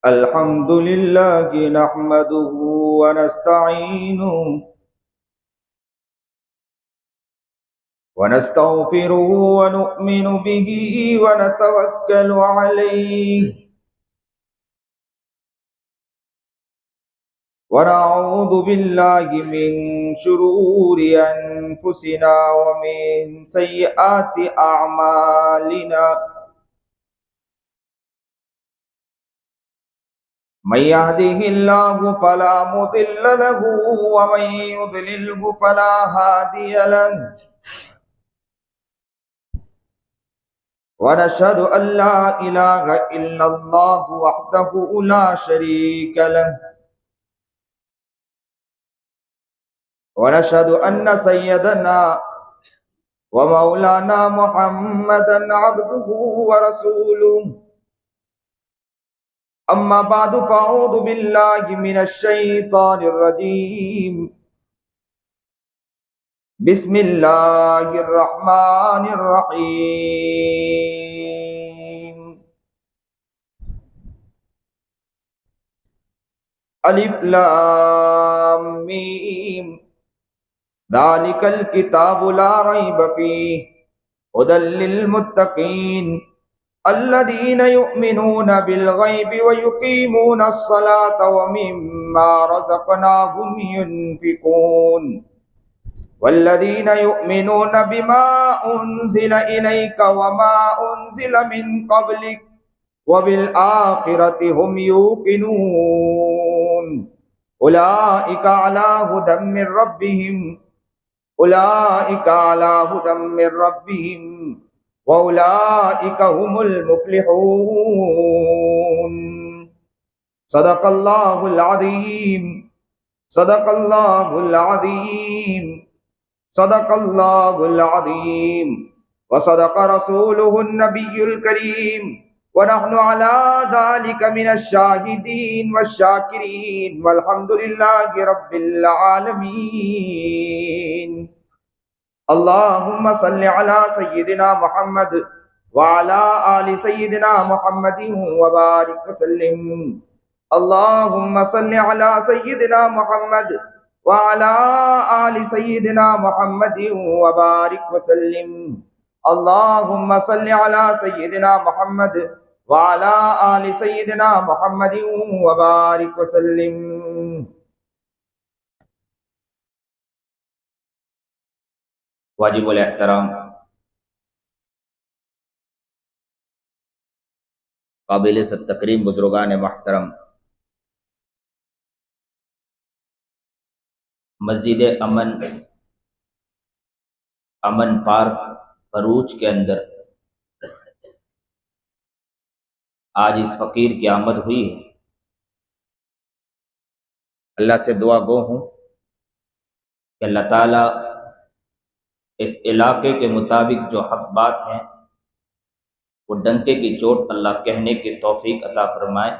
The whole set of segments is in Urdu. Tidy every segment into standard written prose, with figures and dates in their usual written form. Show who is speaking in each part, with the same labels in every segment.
Speaker 1: الحمد لله نحمده ونستعينه ونستغفره ونؤمن به ونتوكل عليه ونعوذ بالله من شرور أنفسنا ومن سيئات أعمالنا من يهده الله فلا مضل له ومن يضلله فلا هادي له ونشهد أن لا إله إلا الله وحده لا شريك له ونشهد أن سيدنا ومولانا محمدا عبده ورسوله أما بعد فأعوذ بالله من الشيطان الرجيم بسم الله الرحمن الرحيم ألف لام ميم ذلك الكتاب لا ريب فيه هدى للمتقين الذين يؤمنون بالغيب ويقيمون الصلاة ومما رزقناهم ينفقون والذين يؤمنون بما أنزل إليك وما أنزل من قبلك وبالآخرة هم يوقنون أولئك على هدى من ربهم أولئك على هدى من ربهم وأولئك هم المفلحون صدق الله العظيم صدق الله العظيم صدق الله العظيم وصدق رسوله النبي الكريم ونحن على ذلك من الشاهدين والشاكرين والحمد لله رب العالمين اللهم صل على سيدنا محمد وعلى آل سيدنا محمد وبارك وسلم اللهم صل على سيدنا محمد وعلى آل سيدنا محمد وبارك وسلم اللهم صل على سيدنا محمد وعلى آل سيدنا محمد وبارك وسلم واجب الاحترام قابل تکریم بزرگان محترم، مسجد امن پارک بھروچ کے اندر آج اس فقیر کی آمد ہوئی ہے۔ اللہ سے دعا گو ہوں کہ اللہ تعالیٰ اس علاقے کے مطابق جو حق بات ہیں وہ ڈنکے کی چوٹ اللہ کہنے کی توفیق عطا فرمائے۔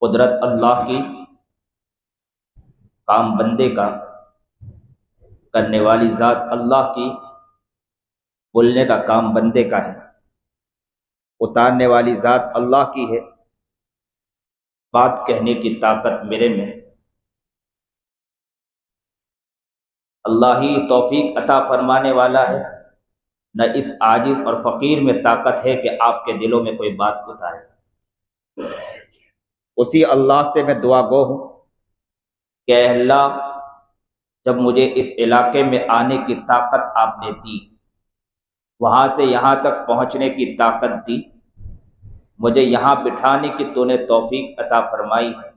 Speaker 1: قدرت اللہ کی، کام بندے کا، کرنے والی ذات اللہ کی، بولنے کا کام بندے کا ہے، اتارنے والی ذات اللہ کی ہے، بات کہنے کی طاقت میرے میں ہے۔ اللہ ہی توفیق عطا فرمانے والا ہے، نہ اس عاجز اور فقیر میں طاقت ہے کہ آپ کے دلوں میں کوئی بات اتارے۔ اسی اللہ سے میں دعا گو ہوں کہ اے اللہ، جب مجھے اس علاقے میں آنے کی طاقت آپ نے دی، وہاں سے یہاں تک پہنچنے کی طاقت دی، مجھے یہاں بٹھانے کی تو نے توفیق عطا فرمائی ہے،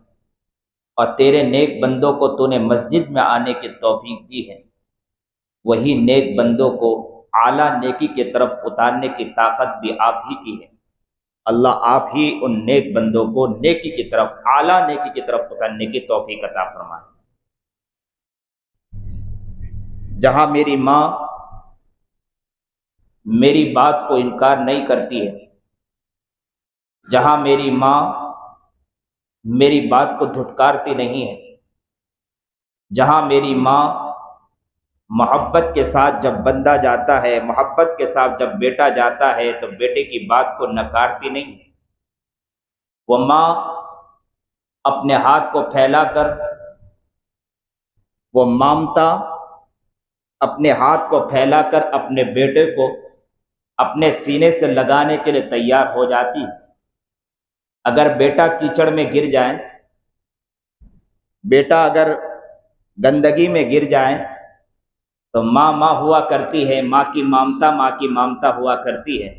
Speaker 1: اور تیرے نیک بندوں کو تو نے مسجد میں آنے کی توفیق دی ہے، وہی نیک بندوں کو اعلیٰ نیکی کی طرف اتارنے کی طاقت بھی آپ ہی کی ہے۔ اللہ آپ ہی ان نیک بندوں کو نیکی کی طرف، اعلیٰ نیکی کی طرف اتارنے کی توفیق عطا فرمائے۔ جہاں میری ماں میری بات کو انکار نہیں کرتی ہے، جہاں میری ماں میری بات کو دھتکارتی نہیں ہے، جہاں میری ماں محبت کے ساتھ جب بندہ جاتا ہے، محبت کے ساتھ جب بیٹا جاتا ہے تو بیٹے کی بات کو نکارتی نہیں ہے، وہ ماں اپنے ہاتھ کو پھیلا کر، وہ مامتا اپنے ہاتھ کو پھیلا کر اپنے بیٹے کو اپنے سینے سے لگانے کے لیے تیار ہو جاتی ہے۔ اگر بیٹا کیچڑ میں گر جائے، بیٹا اگر گندگی میں گر جائے تو ماں ہوا کرتی ہے، ماں کی مامتا ہوا کرتی ہے،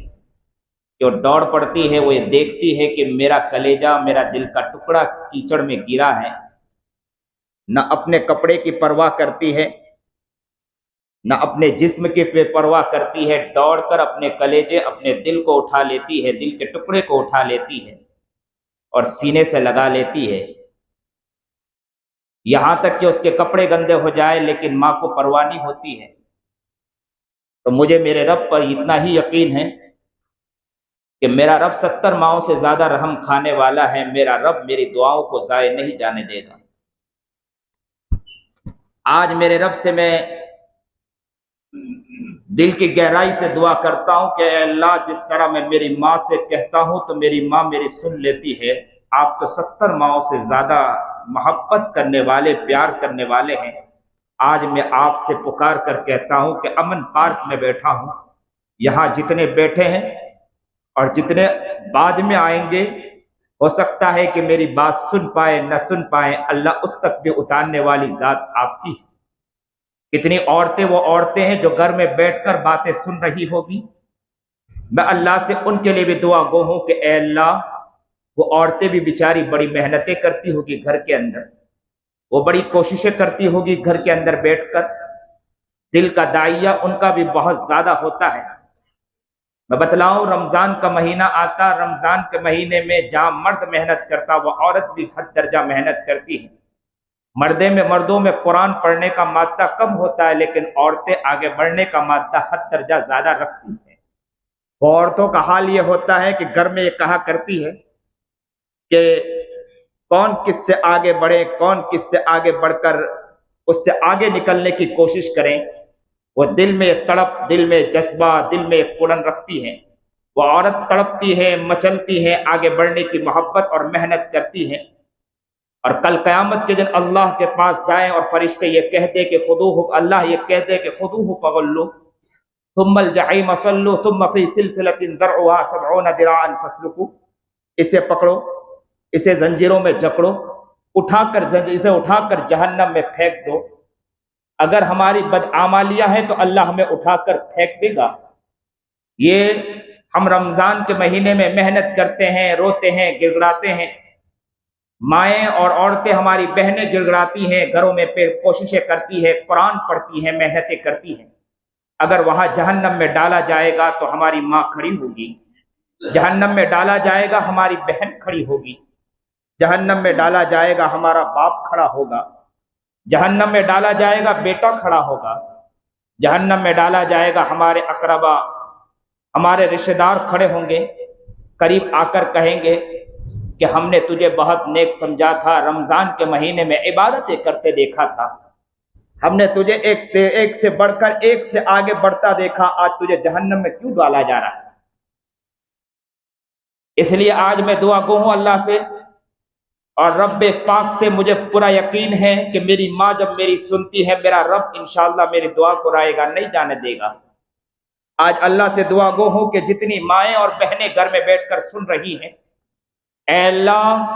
Speaker 1: جو دوڑ پڑتی ہے، وہ یہ دیکھتی ہے کہ میرا کلیجہ، میرا دل کا ٹکڑا کیچڑ میں گرا ہے، نہ اپنے کپڑے کی پرواہ کرتی ہے، نہ اپنے جسم کی پرواہ کرتی ہے، دوڑ کر اپنے کلیجے، اپنے دل کو اٹھا لیتی ہے، دل کے ٹکڑے کو اٹھا لیتی ہے اور سینے سے لگا لیتی ہے، یہاں تک کہ اس کے کپڑے گندے ہو جائے، لیکن ماں کو پرواہ نہیں ہوتی ہے۔ تو مجھے میرے رب پر اتنا ہی یقین ہے کہ میرا رب 70 ماؤں سے زیادہ رحم کھانے والا ہے، میرا رب میری دعاؤں کو ضائع نہیں جانے دے گا۔ آج میرے رب سے میں دل کی گہرائی سے دعا کرتا ہوں کہ اے اللہ، جس طرح میں میری ماں سے کہتا ہوں تو میری ماں میری سن لیتی ہے، آپ تو 70 ماؤں سے زیادہ محبت کرنے والے، پیار کرنے والے ہیں۔ آج میں آپ سے پکار کر کہتا ہوں کہ امن پارک میں بیٹھا ہوں، یہاں جتنے بیٹھے ہیں اور جتنے بعد میں آئیں گے، ہو سکتا ہے کہ میری بات سن پائے نہ سن پائے، اللہ اس تک بھی اتارنے والی ذات آپ کی ہے۔ کتنی عورتیں وہ عورتیں ہیں جو گھر میں بیٹھ کر باتیں سن رہی ہوگی، میں اللہ سے ان کے لیے بھی دعا گو ہوں کہ اے اللہ، وہ عورتیں بھی بیچاری بڑی محنتیں کرتی ہوگی گھر کے اندر، وہ بڑی کوششیں کرتی ہوگی گھر کے اندر بیٹھ کر، دل کا داعیہ ان کا بھی بہت زیادہ ہوتا ہے۔ میں بتلاؤں، رمضان کا مہینہ آتا، رمضان کے مہینے میں جہاں مرد محنت کرتا، وہ عورت بھی حد درجہ محنت کرتی ہے۔ مردوں میں قرآن پڑھنے کا مادہ کم ہوتا ہے، لیکن عورتیں آگے بڑھنے کا مادہ حد درجہ زیادہ رکھتی ہیں۔ وہ عورتوں کا حال یہ ہوتا ہے کہ گھر میں یہ کہا کرتی ہے کہ کون کس سے آگے بڑھے، کون کس سے آگے بڑھ کر اس سے آگے نکلنے کی کوشش کریں۔ وہ دل میں تڑپ، دل میں جذبہ، دل میں کڑن رکھتی ہے۔ وہ عورت تڑپتی ہے، مچلتی ہے، آگے بڑھنے کی محبت اور محنت کرتی ہے، اور کل قیامت کے دن اللہ کے پاس جائیں اور فرشتے یہ کہہ دے کہ خذوہ، اللہ یہ کہہ دے کہ خذوہ فغلوہ ثم الجحیم صلوہ ثم فی سلسلۃ ذرعها 70 ذراعا فاسلکوہ، اسے پکڑو، اسے زنجیروں میں جکڑو، اسے اٹھا کر جہنم میں پھینک دو۔ اگر ہماری بدعمالیاں ہیں تو اللہ ہمیں اٹھا کر پھینک دے گا۔ یہ ہم رمضان کے مہینے میں محنت کرتے ہیں، روتے ہیں، گڑ گڑاتے ہیں، مائیں اور عورتیں ہماری بہنیں گڑ گڑاتی ہیں، گھروں میں کوششیں کرتی ہے، قرآن پڑھتی ہیں، محنتیں کرتی ہیں۔ اگر وہاں جہنم میں ڈالا جائے گا تو ہماری ماں کھڑی ہوگی، جہنم میں ڈالا جائے گا ہماری بہن کھڑی ہوگی، جہنم میں ڈالا جائے گا ہمارا باپ کھڑا ہوگا، جہنم میں ڈالا جائے گا بیٹا کھڑا ہوگا، جہنم میں ڈالا جائے گا ہمارے اقربا، ہمارے رشتہ دار کھڑے ہوں گے، قریب آ کر کہیں گے کہ ہم نے تجھے بہت نیک سمجھا تھا، رمضان کے مہینے میں عبادتیں کرتے دیکھا تھا، ہم نے تجھے ایک سے بڑھ کر ایک سے آگے بڑھتا دیکھا، آج تجھے جہنم میں کیوں ڈالا جا رہا ہے؟ اس لیے آج میں دعا گو ہوں اللہ سے، اور رب پاک سے مجھے پورا یقین ہے کہ میری ماں جب میری سنتی ہے، میرا رب انشاءاللہ میری دعا کو رائے گا، نہیں جانے دے گا۔ آج اللہ سے دعا گو ہوں کہ جتنی مائیں اور بہنیں گھر میں بیٹھ کر سن رہی ہیں، اے اللہ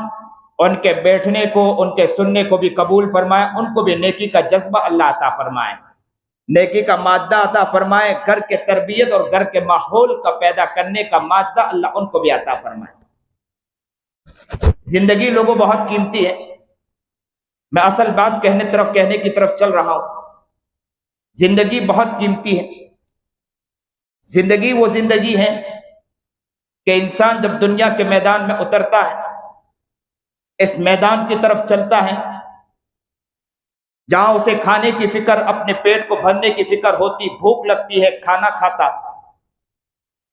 Speaker 1: ان کے بیٹھنے کو، ان کے سننے کو بھی قبول فرمائے، ان کو بھی نیکی کا جذبہ اللہ عطا فرمائے، نیکی کا مادہ عطا فرمائے، گھر کے تربیت اور گھر کے ماحول کا پیدا کرنے کا مادہ اللہ ان کو بھی عطا فرمائے۔ زندگی لوگوں بہت قیمتی ہے، میں اصل بات کہنے کی طرف چل رہا ہوں۔ زندگی بہت قیمتی ہے۔ زندگی وہ زندگی ہے کہ انسان جب دنیا کے میدان میں اترتا ہے، اس میدان کی طرف چلتا ہے جہاں اسے کھانے کی فکر، اپنے پیٹ کو بھرنے کی فکر ہوتی، بھوک لگتی ہے کھانا کھاتا،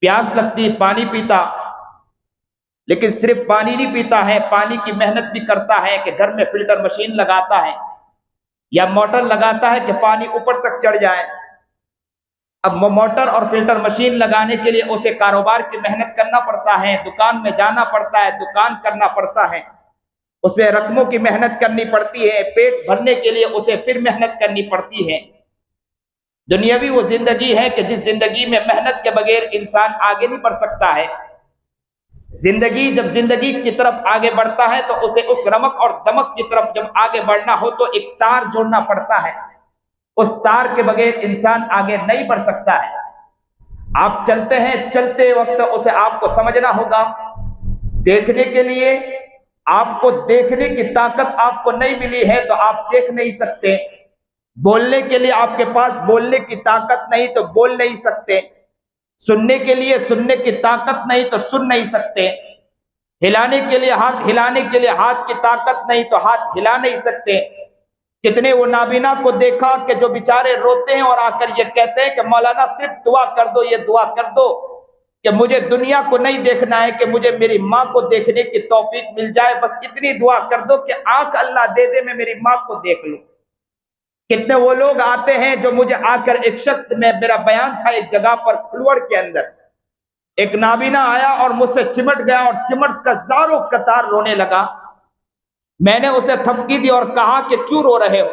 Speaker 1: پیاس لگتی پانی پیتا، لیکن صرف پانی نہیں پیتا ہے، پانی کی محنت بھی کرتا ہے کہ گھر میں فلٹر مشین لگاتا ہے یا موٹر لگاتا ہے کہ پانی اوپر تک چڑھ جائے۔ اب موٹر اور فلٹر مشین لگانے کے لیے اسے کاروبار کی محنت کرنا پڑتا ہے، دکان میں جانا پڑتا ہے، دکان کرنا پڑتا ہے، اس میں رقموں کی محنت کرنی پڑتی ہے، پیٹ بھرنے کے لیے اسے پھر محنت کرنی پڑتی ہے۔ دنیاوی وہ زندگی ہے کہ جس زندگی میں محنت کے بغیر انسان آگے نہیں بڑھ سکتا ہے۔ جب زندگی کی طرف آگے بڑھتا ہے تو اسے اس رمق اور دمک کی طرف جب آگے بڑھنا ہو تو ایک تار جوڑنا پڑتا ہے، اس تار کے بغیر انسان آگے نہیں بڑھ سکتا ہے۔ آپ چلتے ہیں، چلتے وقت اسے آپ کو سمجھنا ہوگا، دیکھنے کے لیے آپ کو دیکھنے کی طاقت آپ کو نہیں ملی ہے تو آپ دیکھ نہیں سکتے، بولنے کے لیے آپ کے پاس بولنے کی طاقت نہیں تو بول نہیں سکتے، سننے کے لیے سننے کی طاقت نہیں تو سن نہیں سکتے، ہلانے کے لیے ہاتھ کی طاقت نہیں تو ہاتھ ہلا نہیں سکتے۔ کتنے وہ نابینا کو دیکھا کہ جو بیچارے روتے ہیں اور آ کر یہ کہتے ہیں کہ مولانا صرف دعا کر دو، یہ دعا کر دو کہ مجھے دنیا کو نہیں دیکھنا ہے، کہ مجھے میری ماں کو دیکھنے کی توفیق مل جائے، بس اتنی دعا کر دو کہ آنکھ اللہ دے دے میں میری ماں کو دیکھ لوں۔ کتنے وہ لوگ آتے ہیں جو مجھے آ کر ایک شخص میں میرا بیان تھا ایک جگہ پر کھلوڑ کے اندر، ایک نابینا آیا اور مجھ سے چمٹ گیا اور چمٹ کر زاروں قطار رونے لگا۔ میں نے اسے تھپکی دی اور کہا کہ کیوں رو رہے ہو؟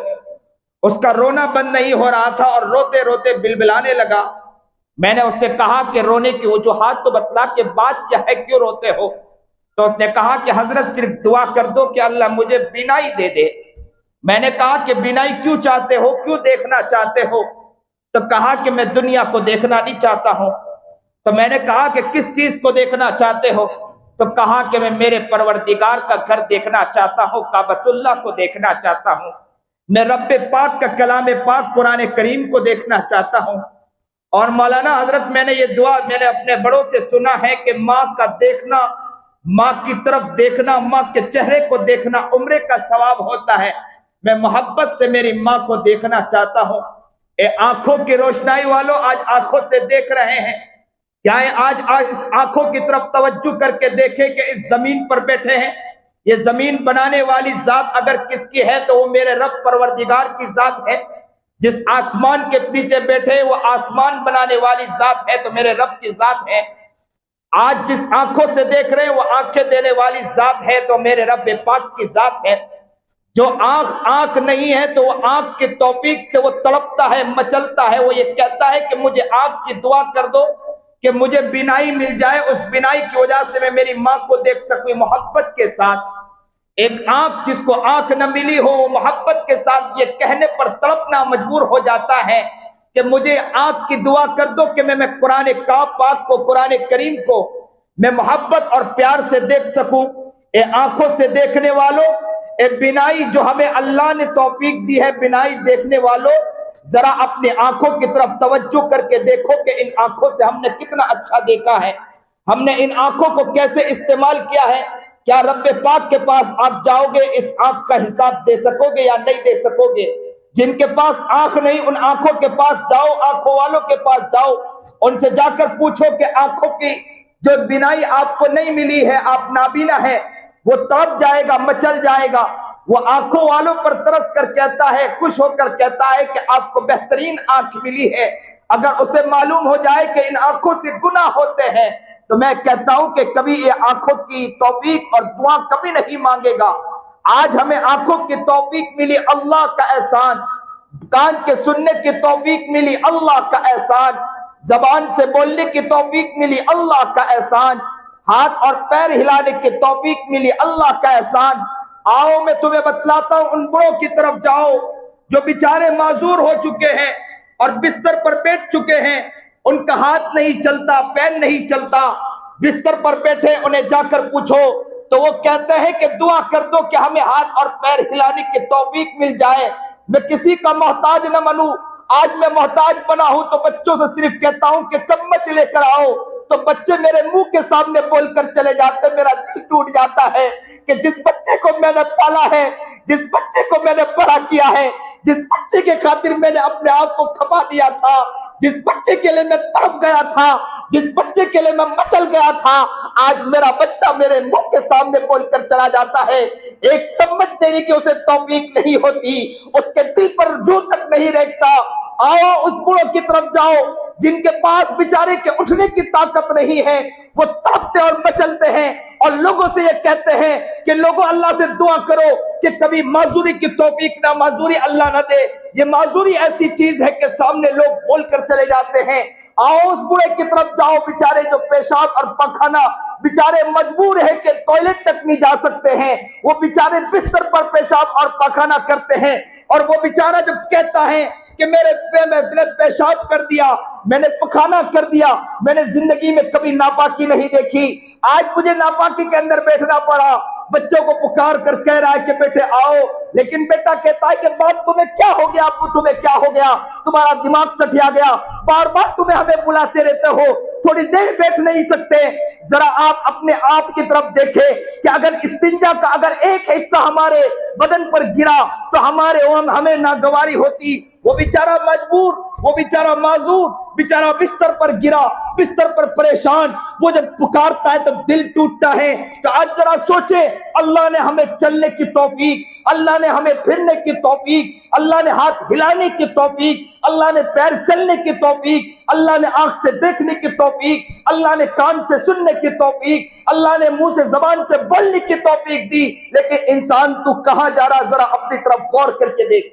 Speaker 1: اس کا رونا بند نہیں ہو رہا تھا اور روتے روتے بلبلانے لگا۔ میں نے اس سے کہا کہ رونے کی وجوہات تو بتلا کہ بات کیا ہے، کیوں روتے ہو؟ تو اس نے کہا کہ حضرت صرف دعا کر دو کہ اللہ مجھے بینائی دے دے۔ میں نے کہا کہ بینائی کیوں چاہتے ہو، کیوں دیکھنا چاہتے ہو؟ تو کہا کہ میں دنیا کو دیکھنا نہیں چاہتا ہوں۔ تو میں نے کہا کہ کس چیز کو دیکھنا چاہتے ہو؟ تو کہا کہ میں میرے پروردگار کا گھر دیکھنا چاہتا ہوں، کعبۃ اللہ کو دیکھنا چاہتا ہوں، میں رب پاک کا کلام پاک قرآن کریم کو دیکھنا چاہتا ہوں۔ اور مولانا حضرت میں نے یہ دعا میں نے اپنے بڑوں سے سنا ہے کہ ماں کا دیکھنا، ماں کی طرف دیکھنا، ماں کے چہرے کو دیکھنا عمرے کا ثواب ہوتا ہے۔ میں محبت سے میری ماں کو دیکھنا چاہتا ہوں۔ اے آنکھوں کی روشنائی والوں، آج آنکھوں سے دیکھ رہے ہیں کیا ہے؟ آج اس آنکھوں کی طرف توجہ کر کے دیکھیں کہ اس زمین پر بیٹھے ہیں، یہ زمین بنانے والی ذات اگر کس کی ہے تو وہ میرے رب پروردگار کی ذات ہے۔ جس آسمان کے نیچے بیٹھے وہ آسمان بنانے والی ذات ہے تو میرے رب کی ذات ہے۔ آج جس آنکھوں سے دیکھ رہے ہیں وہ آنکھیں دینے والی ذات ہے تو میرے رب پاک کی ذات ہے۔ جو آنکھ نہیں ہے تو وہ آنکھ کی توفیق سے وہ تڑپتا ہے، مچلتا ہے، وہ یہ کہتا ہے کہ مجھے آنکھ کی دعا کر دو کہ مجھے بینائی مل جائے، اس بینائی کی وجہ سے میں میری ماں کو دیکھ سکوں محبت کے ساتھ۔ ایک آنکھ جس کو آنکھ نہ ملی ہو وہ محبت کے ساتھ یہ کہنے پر تڑپنا مجبور ہو جاتا ہے کہ مجھے آنکھ کی دعا کر دو کہ میں قرآن پاک کو، قرآن کریم کو میں محبت اور پیار سے دیکھ سکوں۔ اے آنکھوں سے دیکھنے والوں، اے بینائی جو ہمیں اللہ نے توفیق دی ہے، بینائی دیکھنے والوں ذرا اپنی آنکھوں کی طرف توجہ کر کے دیکھو کہ ان آنکھوں سے ہم نے کتنا اچھا دیکھا ہے، ہم نے ان آنکھوں کو کیسے استعمال کیا ہے۔ کیا رب پاک کے پاس آپ جاؤ گے اس آنکھ کا حساب دے سکو گے یا نہیں دے سکو گے؟ جن کے پاس آنکھ نہیں ان آنکھوں کے پاس جاؤ، آنکھوں والوں کے پاس جاؤ، ان سے جا کر پوچھو کہ آنکھوں کی جو بینائی آپ کو نہیں ملی ہے، آپ نابینا ہے، وہ تڑپ جائے گا، مچل جائے گا۔ وہ آنکھوں والوں پر ترس کر کہتا ہے، خوش ہو کر کہتا ہے کہ آپ کو بہترین آنکھ ملی ہے۔ اگر اسے معلوم ہو جائے کہ ان آنکھوں سے گناہ ہوتے ہیں تو میں کہتا ہوں کہ کبھی یہ آنکھوں کی توفیق اور دعا کبھی نہیں مانگے گا۔ آج ہمیں آنکھوں کی توفیق ملی، اللہ کا احسان، کان کے سننے کی توفیق ملی، اللہ کا احسان، زبان سے بولنے کی توفیق ملی، اللہ کا احسان، ہاتھ اور پیر ہلانے کی توفیق ملی، اللہ کا احسان۔ آؤ میں تمہیں بتلاتا ہوں، ان بڑوں کی طرف جاؤ جو بیچارے معذور ہو چکے ہیں اور بستر پر بیٹھ چکے ہیں، ان کا ہاتھ نہیں چلتا، پیر نہیں چلتا، بستر پر بیٹھے، انہیں جا کر پوچھو تو وہ کہتے ہیں کہ دعا کر دو کہ ہمیں ہاتھ اور پیر ہلانے کی توفیق مل جائے، میں کسی کا محتاج نہ بنوں۔ آج میں محتاج بنا ہوں تو بچوں سے صرف کہتا ہوں کہ چمچ لے کر آؤ، تو بچے میرے منہ کے سامنے بول کر چلے جاتے، میرا دل ٹوٹ جاتا ہے کہ جس بچے کو میں نے پالا ہے، جس بچے کو میں نے بڑا کیا ہے، جس بچے کے خاطر میں نے اپنے آپ کو کھپا دیا تھا، جس بچے کے لیے میں تڑپ گیا تھا، جس بچے کے لیے میں مچل گیا تھا، آج میرا بچہ میرے منہ کے سامنے بول کر چلا جاتا ہے۔ ایک چمچ دینے کی اسے توفیق نہیں ہوتی، اس کے دل پر جو تک نہیں رہتا۔ آؤ اس بڑوں کی طرف جاؤ جن کے پاس بیچارے کے اٹھنے کی طاقت نہیں ہے، وہ تڑپتے اور مچلتے ہیں اور لوگوں سے یہ کہتے ہیں کہ لوگوں اللہ سے دعا کرو کہ کبھی معذوری کی توفیق نہ، معذوری اللہ نہ دے۔ یہ معذوری ایسی چیز ہے کہ سامنے لوگ بول کر چلے جاتے ہیں۔ آؤ اس بوڑھے کی طرف جاؤ، بیچارے جو پیشاب اور پخانہ بیچارے مجبور ہے کہ ٹوائلٹ تک نہیں جا سکتے ہیں، وہ بیچارے بستر پر پیشاب اور پخانہ کرتے ہیں، اور وہ بیچارہ جب کہتا ہے کہ میں نے پیشاب کر دیا، میں نے پخانہ کر دیا، میں نے زندگی میں کبھی ناپاکی نہیں دیکھی، آج مجھے ناپاکی کے اندر بیٹھنا پڑا، بچوں کو پکار کر کہہ رہا ہے کہ بیٹے آؤ، لیکن بیٹا کہتا ہے کہ باپ تمہیں کیا ہو گیا، ابو تمہیں کیا ہو گیا، تمہارا دماغ سٹیا گیا، بار بار تمہیں ہمیں بلاتے رہتے ہو، تھوڑی دیر بیٹھ نہیں سکتے؟ ذرا آپ اپنے آپ کی طرف دیکھیں کہ اگر استنجا کا اگر ایک حصہ ہمارے بدن پر گرا تو ہمیں ناگواری ہوتی۔ وہ بیچارہ مجبور، وہ بیچارہ معذور، بیچارہ بستر پر گرا، بستر پر پریشان، وہ جب پکارتا ہے تو دل ٹوٹتا ہے۔ تو آج ذرا سوچے، اللہ نے ہمیں چلنے کی توفیق، اللہ نے ہمیں پھرنے کی توفیق، اللہ نے ہاتھ ہلانے کی توفیق، اللہ نے پیر چلنے کی توفیق، اللہ نے آنکھ سے دیکھنے کی توفیق، اللہ نے کان سے سننے کی توفیق، اللہ نے منہ سے زبان سے بولنے کی توفیق دی، لیکن انسان تو کہاں جا رہا؟ ذرا اپنی طرف غور کر کے دیکھ،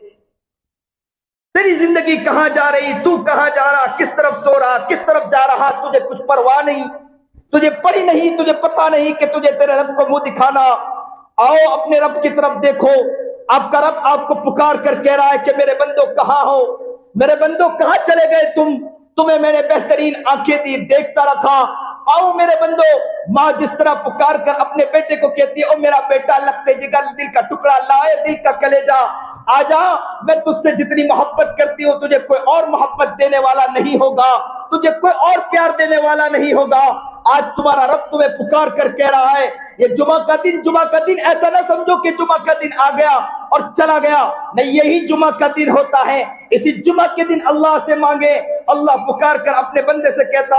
Speaker 1: تیری زندگی کہاں جا رہی؟ تو کہاں جا رہا؟ کس طرف سو رہا؟ کس طرف جا رہا؟ تجھے کچھ پرواہ نہیں، تجھے پڑی نہیں، تجھے پتا نہیں کہ تجھے تیرے رب کو منہ دکھانا۔ آؤ اپنے رب کی طرف دیکھو، آپ کا رب آپ کو پکار کر کہہ رہا ہے کہ میرے بندو کہاں ہو، میرے بندو کہاں چلے گئے تمہیں میں نے بہترین آنکھیں دی، دیکھتا رکھا۔ آؤ میرے بندو، ماں جس طرح پکار کر اپنے بیٹے کو کہتی ہے او میرا بیٹا، لگتے جگر دل کا ٹکڑا لائے دل کا کلیجہ، آجا، میں تجھ سے جتنی محبت کرتی ہوں تجھے کوئی اور محبت دینے والا نہیں ہوگا، تجھے کوئی اور پیار دینے والا نہیں ہوگا۔ آج تمہارا رب تمہیں پکار کر کہہ رہا ہے، یہ جمعہ کا دن ایسا نہ سمجھو کہ جمعہ کا دن آ گیا اور چلا گیا، نہیں، یہی جمعہ کا دن ہوتا ہے۔ اسی جمعہ کے دن اللہ سے مانگے۔ اللہ پکار کر اپنے بندے سے کہتا،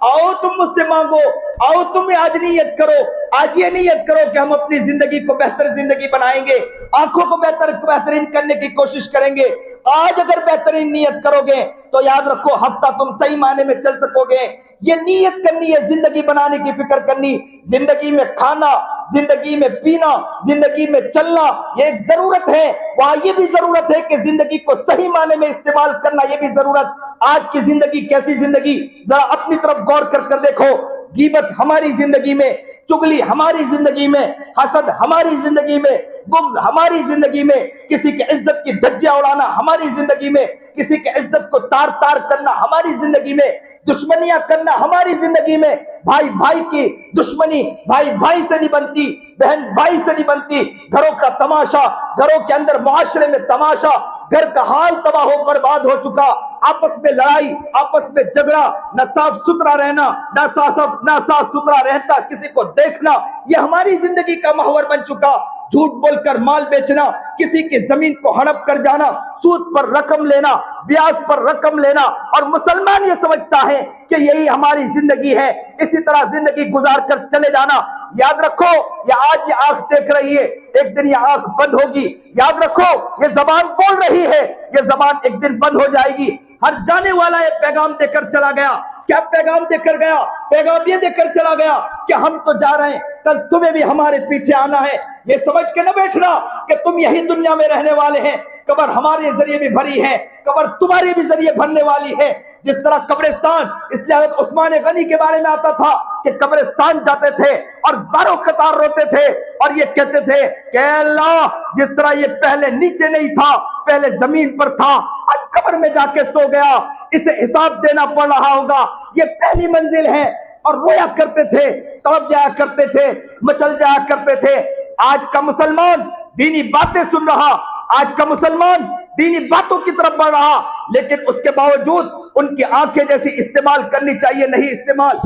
Speaker 1: آؤ تم مجھ سے مانگو، آؤ تم آج نیت کرو، آج یہ نیت کرو کہ ہم اپنی زندگی کو بہتر زندگی بنائیں گے، آنکھوں کو بہترین کرنے کی کوشش کریں گے۔ آج اگر بہترین نیت کرو گے تو یاد رکھو ہفتہ تم صحیح معنی میں چل سکو گے۔ یہ نیت کرنی ہے، زندگی بنانے کی فکر کرنی، زندگی میں کھانا، زندگی میں پینا، زندگی میں چلنا، یہ ایک ضرورت ہے۔ وہاں یہ بھی ضرورت ہے کہ زندگی کو صحیح معنی میں استعمال کرنا، یہ بھی ضرورت۔ آج کی زندگی کیسی زندگی؟ ذرا اپنی طرف غور کر دیکھو۔ غیبت ہماری زندگی میں، چغلی ہماری زندگی میں، حسد ہماری زندگی میں، بغض ہماری زندگی میں، کسی کی عزت کی دھجیاں اڑانا ہماری زندگی میں، کسی کی عزت کو تار تار کرنا ہماری زندگی میں، دشمنیاں کرنا ہماری زندگی میں، بھائی بھائی کی دشمنی بھائی بھائی سے نہیں بنتی، بہن بھائی سے نہیں بنتی، گھروں کا تماشا، گھروں کے اندر معاشرے میں تماشا، گھر کا حال تباہ ہو برباد ہو چکا، آپس میں لڑائی، آپس میں جھگڑا، نہ صاف ستھرا رہنا، نہ صاف ستھرا رہتا کسی کو دیکھنا، یہ ہماری زندگی کا محور بن چکا۔ جھوٹ بول کر مال بیچنا، کسی کی زمین کو ہڑپ کر جانا، سود پر رقم لینا، بیاج پر رقم لینا، اور مسلمان یہ سمجھتا ہے کہ یہی ہماری زندگی ہے، اسی طرح زندگی گزار کر چلے جانا۔ یاد رکھو، یہ آنکھ دیکھ رہی ہے، ایک دن یہ آنکھ بند ہوگی۔ یاد رکھو، یہ زبان بول رہی ہے، یہ زبان ایک دن بند ہو جائے گی۔ ہر جانے والا یہ پیغام دے کر چلا گیا۔ کیا پیغام دے کر گیا؟ پیغام یہ دے کر چلا گیا کہ ہم تو جا رہے ہیں، کل تمہیں بھی ہمارے پیچھے آنا ہے۔ یہ سمجھ کے نہ بیٹھنا کہ تم یہی دنیا میں رہنے والے ہیں، قبر ہمارے ذریعے بھی بھری ہے، قبر تمہارے بھی ذریعے بھرنے والی ہے۔ جس طرح قبرستان، اس لیے حضرت عثمان غنی کے بارے میں آتا تھا کہ قبرستان جاتے تھے اور زاروں قطار روتے تھے اور یہ کہتے تھے کہ اے اللہ، جس طرح یہ پہلے نیچے نہیں تھا، پہلے زمین پر تھا، آج قبر میں جا کے سو گیا، اسے حساب دینا پڑ رہا ہوگا، یہ پہلی منزل ہے۔ اور رویا کرتے تھے، تڑپ جایا کرتے تھے، مچل جایا کرتے تھے۔ آج کا مسلمان دینی باتیں سن رہا، آج کا مسلمان دینی باتوں کی طرف بڑھ رہا، لیکن اس کے باوجود ان کی آنکھیں جیسی استعمال کرنی چاہیے نہیں استعمال،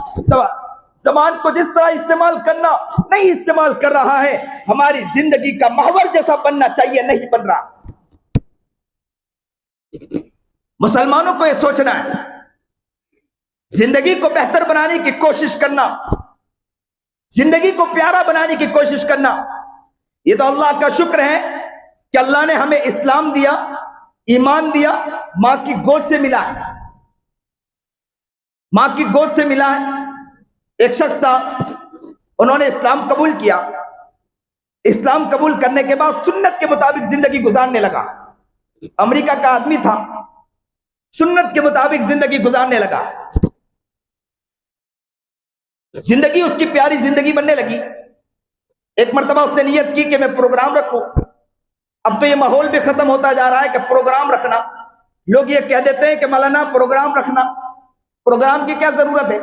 Speaker 1: زبان کو جس طرح استعمال کرنا نہیں استعمال کر رہا ہے، ہماری زندگی کا محور جیسا بننا چاہیے نہیں بن رہا۔ مسلمانوں کو یہ سوچنا ہے، زندگی کو بہتر بنانے کی کوشش کرنا، زندگی کو پیارا بنانے کی کوشش کرنا۔ یہ تو اللہ کا شکر ہے کہ اللہ نے ہمیں اسلام دیا، ایمان دیا، ماں کی گود سے ملا ہے۔
Speaker 2: ماں کی گود سے ملا ہے. ایک شخص تھا, انہوں نے اسلام قبول کیا. اسلام قبول کرنے کے بعد سنت کے مطابق زندگی گزارنے لگا. امریکہ کا آدمی تھا, سنت کے مطابق زندگی گزارنے لگا. زندگی اس کی پیاری زندگی بننے لگی. ایک مرتبہ اس نے نیت کی کہ میں پروگرام رکھوں. اب تو یہ ماحول بھی ختم ہوتا جا رہا ہے کہ پروگرام رکھنا. لوگ یہ کہہ دیتے ہیں کہ مولانا پروگرام رکھنا, پروگرام کی کیا ضرورت ہے,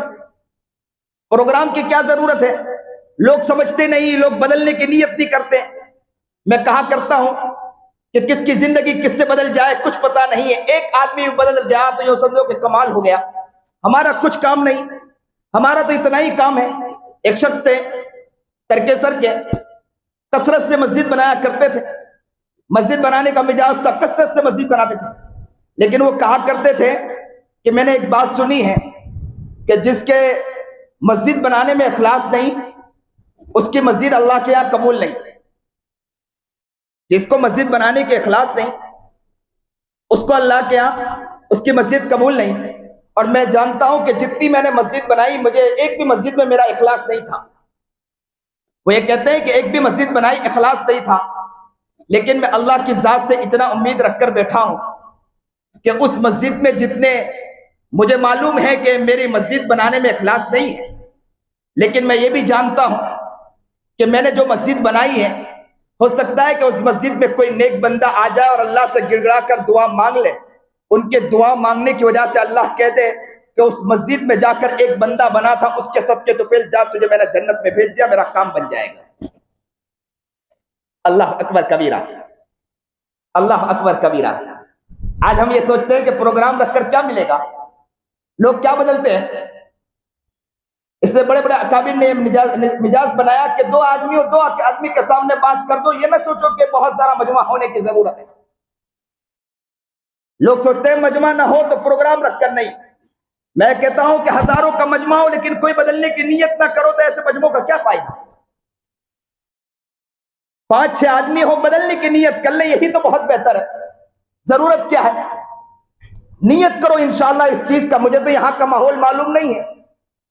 Speaker 2: پروگرام کی کیا ضرورت ہے. لوگ سمجھتے نہیں, لوگ بدلنے کی نیت نہیں کرتے. میں کہا کرتا ہوں کہ کس کی زندگی کس سے بدل جائے کچھ پتا نہیں ہے. ایک آدمی بدل گیا تو یہ سمجھو کہ کمال ہو گیا. ہمارا کچھ کام نہیں, ہمارا تو اتنا ہی کام ہے. ایک شخص تھے ترکے سر کے, کثرت سے مسجد بنایا کرتے تھے. مسجد بنانے کا مزاج تھا, کثرت سے مسجد بناتے تھے. لیکن وہ کہا کرتے تھے کہ میں نے ایک بات سنی ہے کہ جس کے مسجد بنانے میں اخلاص نہیں, اس کی مسجد اللہ کے یہاں قبول نہیں. جس کو مسجد بنانے کے اخلاص نہیں, اس کو اللہ کے یہاں اس کی مسجد قبول نہیں. اور میں جانتا ہوں کہ جتنی میں نے مسجد بنائی, مجھے ایک بھی مسجد میں میرا اخلاص نہیں تھا. وہ یہ کہتے ہیں کہ ایک بھی مسجد بنائی اخلاص نہیں تھا, لیکن میں اللہ کی ذات سے اتنا امید رکھ کر بیٹھا ہوں کہ اس مسجد میں جتنے مجھے معلوم ہے کہ میری مسجد بنانے میں اخلاص نہیں ہے, لیکن میں یہ بھی جانتا ہوں کہ میں نے جو مسجد بنائی ہے, ہو سکتا ہے کہ اس مسجد میں کوئی نیک بندہ آ جائے اور اللہ سے گڑ گڑا کر دعا مانگ لے. ان کے دعا مانگنے کی وجہ سے اللہ کہہ دے کہ اس مسجد میں جا کر ایک بندہ بنا تھا, اس کے صدقے تو فیل جا, تجھے میں نے جنت میں بھیج دیا, میرا کام بن جائے گا. اللہ اکبر کبیرہ, اللہ اکبر کبیرہ. آج ہم یہ سوچتے ہیں کہ پروگرام رکھ کر کیا ملے گا. لوگ کیا بدلتے ہیں. اس لیے بڑے بڑے اکابر نے مجاز بنایا کہ دو آدمی کے سامنے بات کر دو. یہ نہ سوچو کہ بہت سارا مجمع ہونے کی ضرورت ہے. لوگ سوچتے ہیں مجمع نہ ہو تو پروگرام رکھ کر نہیں. میں کہتا ہوں کہ ہزاروں کا مجمع ہو لیکن کوئی بدلنے کی نیت نہ کرو تو ایسے مجمعوں کا کیا فائدہ. 5-6 آدمی ہو, بدلنے کی نیت کر لیں, یہی تو بہت بہتر ہے. ضرورت کیا ہے, نیت کرو انشاءاللہ اس چیز کا. مجھے تو یہاں کا ماحول معلوم نہیں ہے,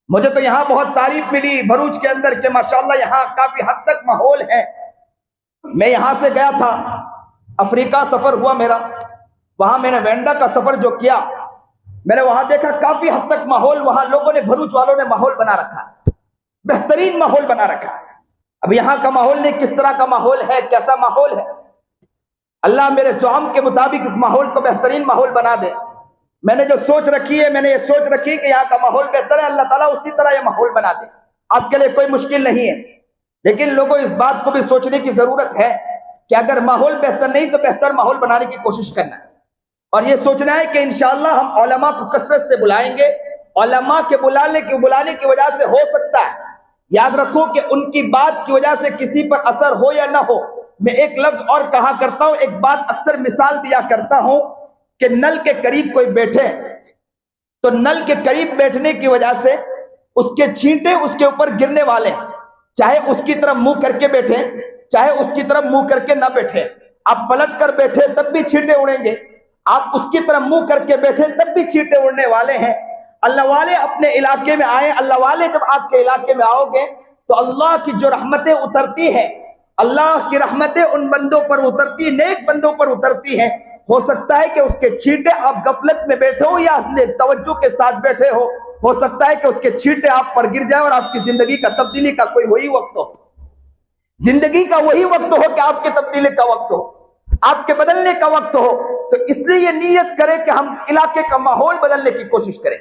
Speaker 2: مجھے تو یہاں بہت تعریف ملی بھروچ کے اندر کہ ماشاءاللہ یہاں کافی حد تک ماحول ہے. میں یہاں سے گیا تھا, افریقہ سفر ہوا میرا, وہاں میں نے وینڈا کا سفر جو کیا, میں نے وہاں دیکھا کافی حد تک ماحول, وہاں لوگوں نے, بھروچ والوں نے ماحول بنا رکھا ہے, بہترین ماحول بنا رکھا ہے. اب یہاں کا ماحول نہیں, کس طرح کا ماحول ہے, کیسا ماحول ہے. اللہ میرے زعم کے مطابق اس ماحول کو بہترین ماحول بنا دے. میں نے جو سوچ رکھی ہے, میں نے یہ سوچ رکھی کہ یہاں کا ماحول بہتر ہے, اللہ تعالیٰ اسی طرح یہ ماحول بنا دے. آپ کے لیے کوئی مشکل نہیں ہے, لیکن لوگوں اس بات کو بھی سوچنے کی ضرورت ہے کہ اگر ماحول بہتر نہیں تو بہتر ماحول بنانے کی کوشش کرنا ہے. اور یہ سوچنا ہے کہ انشاءاللہ ہم علماء کو کثرت سے بلائیں گے. علماء کے بلانے کی وجہ سے ہو سکتا ہے, یاد رکھو کہ ان کی بات کی وجہ سے کسی پر اثر ہو یا نہ ہو. میں ایک لفظ اور کہا کرتا ہوں, ایک بات اکثر مثال دیا کرتا ہوں کہ نل کے قریب کوئی بیٹھے تو نل کے قریب بیٹھنے کی وجہ سے اس کے چھینٹے اس کے اوپر گرنے والے ہیں, چاہے اس کی طرف منہ کر کے بیٹھے, چاہے اس کی طرف منہ کر کے نہ بیٹھے. آپ پلٹ کر بیٹھے تب بھی چھینٹے اڑیں گے, آپ اس کی طرف منہ کر کے بیٹھے تب بھی چھینٹے اڑنے والے ہیں. اللہ والے اپنے علاقے میں آئے, اللہ والے جب آپ کے علاقے میں آؤ گے تو اللہ کی جو رحمتیں اترتی ہیں, اللہ کی رحمتیں ان بندوں پر اترتی, نیک بندوں پر اترتی ہیں. ہو سکتا ہے کہ اس کے چھینٹے آپ غفلت میں بیٹھے ہو یا اپنے توجہ کے ساتھ بیٹھے ہو سکتا ہے کہ اس کے چھینٹے آپ پر گر جائے اور آپ کی زندگی کا تبدیلی کا کوئی وہی وقت ہو, زندگی کا وہی وقت ہو کہ آپ کے تبدیلی کا وقت ہو, آپ کے بدلنے کا وقت ہو. تو اس لیے یہ نیت کریں کہ ہم علاقے کا ماحول بدلنے کی کوشش کریں,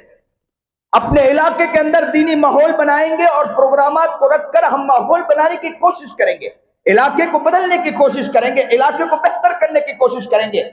Speaker 2: اپنے علاقے کے اندر دینی ماحول بنائیں گے اور پروگرامات کو رکھ کر ہم ماحول بنانے کی کوشش کریں گے, علاقے کو بدلنے کی کوشش کریں گے, علاقے کو بہتر کرنے کی کوشش کریں گے.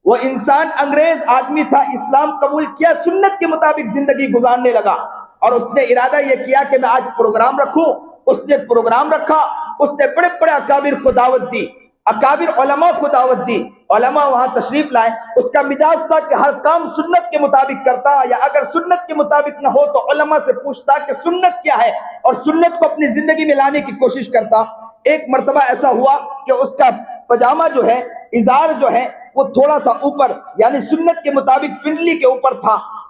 Speaker 2: وہ انسان انگریز آدمی تھا, اسلام قبول کیا, سنت کے مطابق زندگی گزارنے لگا اور اس نے ارادہ یہ کیا کہ میں آج پروگرام رکھوں. اس نے پروگرام رکھا, اس نے بڑے بڑے اکابر کو دعوت دی, اکابر علماء کو دعوت دی, علماء وہاں تشریف لائے. اس کا مزاج تھا کہ ہر کام سنت کے مطابق کرتا, یا اگر سنت کے مطابق نہ ہو تو علماء سے پوچھتا کہ سنت کیا ہے اور سنت کو اپنی زندگی میں لانے کی کوشش کرتا. ایک مرتبہ ایسا ہوا کہ اس کا پجامہ جو ہے, ازار جو ہے, وہ تھوڑا سا اوپر یعنی سنت کے مطابق پنڈلی کے اوپر تھا.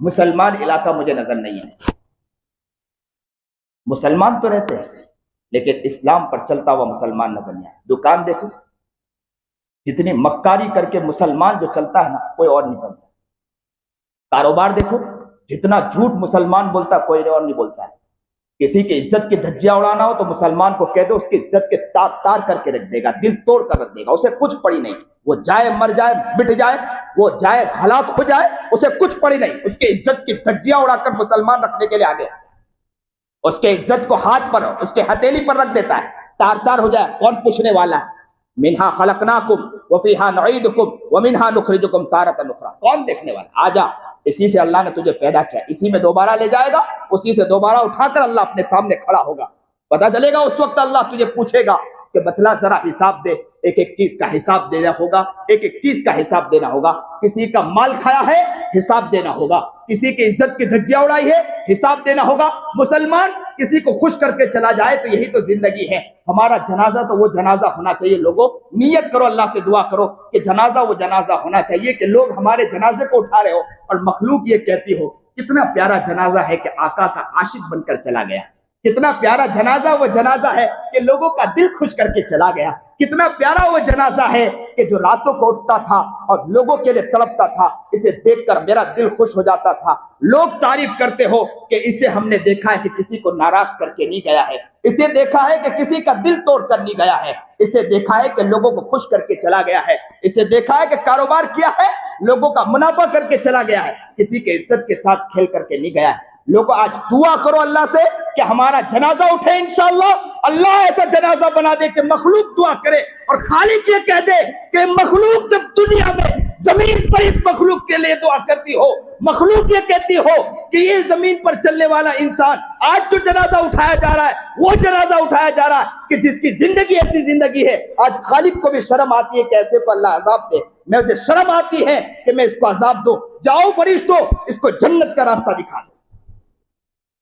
Speaker 2: مسلمان علاقہ مجھے نظر نہیں ہے. مسلمان تو رہتے ہیں لیکن اسلام پر چلتا ہوا مسلمان نظر نہیں آیا. دکان دیکھو جتنی مکاری کر کے مسلمان جو چلتا ہے نا کوئی اور نہیں چلتا. کاروبار دیکھو جتنا جھوٹ مسلمان بولتا ہے کوئی اور نہیں بولتا ہے. کسی کی عزت کی دھجیاں اڑانا ہو تو مسلمان کو کہہ دو اس کی عزت کے تار تار کر کے رکھ دے گا, دل توڑ کر رکھ دے گا, اسے کچھ پڑی نہیں. وہ جائے مر جائے مٹ جائے, وہ جائے ہلاک ہو جائے, اسے کچھ پڑی نہیں. اس کی عزت کی دھجیاں اڑا کر مسلمان رکھنے کے لیے آگے, اس کے عزت کو ہاتھ پر اس کے ہتھیلی پر رکھ دیتا ہے. تار تار ہو جائے کون پوچھنے والا ہے؟ منہا خلقناکم وفیہا نعیدکم ومنہا نخرجکم تارۃ اخری. کون دیکھنے والا؟ آجا, اسی سے اللہ نے تجھے پیدا کیا, اسی میں دوبارہ لے جائے گا, اسی سے دوبارہ اٹھا کر اللہ اپنے سامنے کھڑا ہوگا. پتا چلے گا اس وقت اللہ تجھے پوچھے گا کہ بتلا ذرا حساب دے. ایک ایک چیز کا حساب دینا ہوگا, ایک ایک چیز کا حساب دینا ہوگا. کسی کا مال کھایا ہے حساب دینا ہوگا, کسی کی عزت کی دھجیاں اڑائی ہے حساب دینا ہوگا. مسلمان کسی کو خوش کر کے چلا جائے تو یہی تو زندگی ہے. ہمارا جنازہ تو وہ جنازہ ہونا چاہیے. لوگوں نیت کرو, اللہ سے دعا کرو کہ جنازہ وہ جنازہ ہونا چاہیے کہ لوگ ہمارے جنازے کو اٹھا رہے ہو اور مخلوق یہ کہتی ہو کتنا پیارا جنازہ ہے کہ آقا کا عاشق بن کر چلا گیا. کتنا پیارا جنازہ وہ جنازہ ہے کہ لوگوں کا دل خوش کر کے چلا گیا. کتنا پیارا وہ جنازہ ہے کہ جو راتوں کو اٹھتا تھا اور لوگوں کے لیے تڑپتا تھا. اسے دیکھ کر میرا دل خوش ہو جاتا تھا. لوگ تعریف کرتے ہو کہ اسے ہم نے دیکھا ہے کہ کسی کو ناراض کر کے نہیں گیا ہے, اسے دیکھا ہے کہ کسی کا دل توڑ کر نہیں گیا ہے, اسے دیکھا ہے کہ لوگوں کو خوش کر کے چلا گیا ہے, اسے دیکھا ہے کہ کاروبار کیا ہے لوگوں کا منافع کر کے چلا گیا ہے, کسی کے عزت کے ساتھ کھیل کر کے نہیں گیا ہے. لوگوں آج دعا کرو اللہ سے کہ ہمارا جنازہ اٹھے انشاءاللہ. اللہ ایسا جنازہ بنا دے کہ مخلوق دعا کرے اور خالق یہ کہہ دے کہ مخلوق جب دنیا میں زمین پر اس مخلوق کے لیے دعا کرتی ہو, مخلوق یہ کہتی ہو کہ یہ زمین پر چلنے والا انسان آج جو جنازہ اٹھایا جا رہا ہے وہ جنازہ اٹھایا جا رہا ہے کہ جس کی زندگی ایسی زندگی ہے. آج خالق کو بھی شرم آتی ہے کہ ایسے کو اللہ عذاب دے. میں مجھے شرم آتی ہے کہ میں اس کو عذاب دوں. جاؤ فرشتوں اس کو جنت کا راستہ دکھا دو.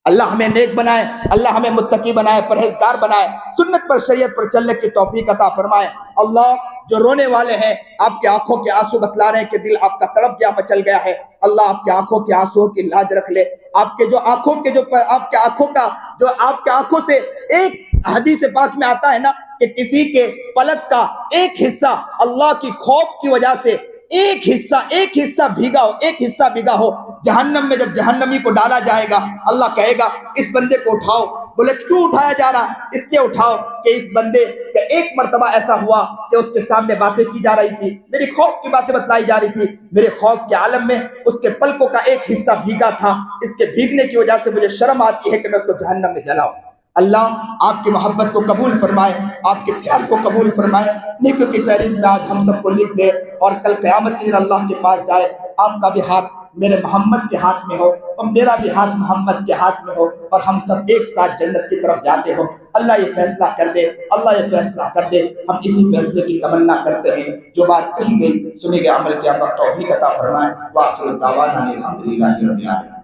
Speaker 2: اللہ ہمیں نیک بنائے, اللہ ہمیں متقی بنائے, پرہیزگار بنائے, سنت پر شریعت پر چلنے کی توفیق عطا فرمائے. اللہ جو رونے والے ہیں آپ کے آنکھوں کے آنسو بتلا رہے ہیں کہ دل آپ کا تڑپ گیا مچل گیا ہے, اللہ آپ کے آنکھوں کے آنسو کی لاج رکھ لے. آپ کے جو آنکھوں کے جو آپ کے آنکھوں کا جو آپ کے آنکھوں سے ایک حدیث پاک میں آتا ہے نا کہ کسی کے پلک کا ایک حصہ اللہ کی خوف کی وجہ سے ایک حصہ بھیگا ہو, ایک حصہ بھیگا ہو. جہنم میں جب جہنمی کو ڈالا جائے گا اللہ کہے گا اس بندے کو اٹھاؤ. بولے کیوں اٹھایا جا رہا؟ اس لیے اٹھاؤ کہ اس بندے کا ایک مرتبہ ایسا ہوا کہ اس کے سامنے باتیں کی جا رہی تھی, میری خوف کی باتیں بتلائی جا رہی تھی, میرے خوف کے عالم میں اس کے پلکوں کا ایک حصہ بھیگا تھا, اس کے بھیگنے کی وجہ سے مجھے شرم آتی ہے کہ میں اس کو جہنم میں جلاؤں. اللہ آپ کی محبت کو قبول فرمائے, آپ کے پیار کو قبول فرمائے, نیکیوں کی فہرست میں آج ہم سب کو لکھ دے اور کل قیامت کے دن اللہ کے پاس جائے. آپ کا بھی ہاتھ میرے محمد کے ہاتھ میں ہو اور میرا بھی ہاتھ محمد کے ہاتھ میں ہو اور ہم سب ایک ساتھ جنت کی طرف جاتے ہو. اللہ یہ فیصلہ کر دے, اللہ یہ فیصلہ کر دے. ہم اسی فیصلے کی تمنا کرتے ہیں. جو بات کہی گئی سنے گئے عمل کی اللہ توفیق عطا فرمائے. وآخر دعوانا الحمدللہ رب العالمین.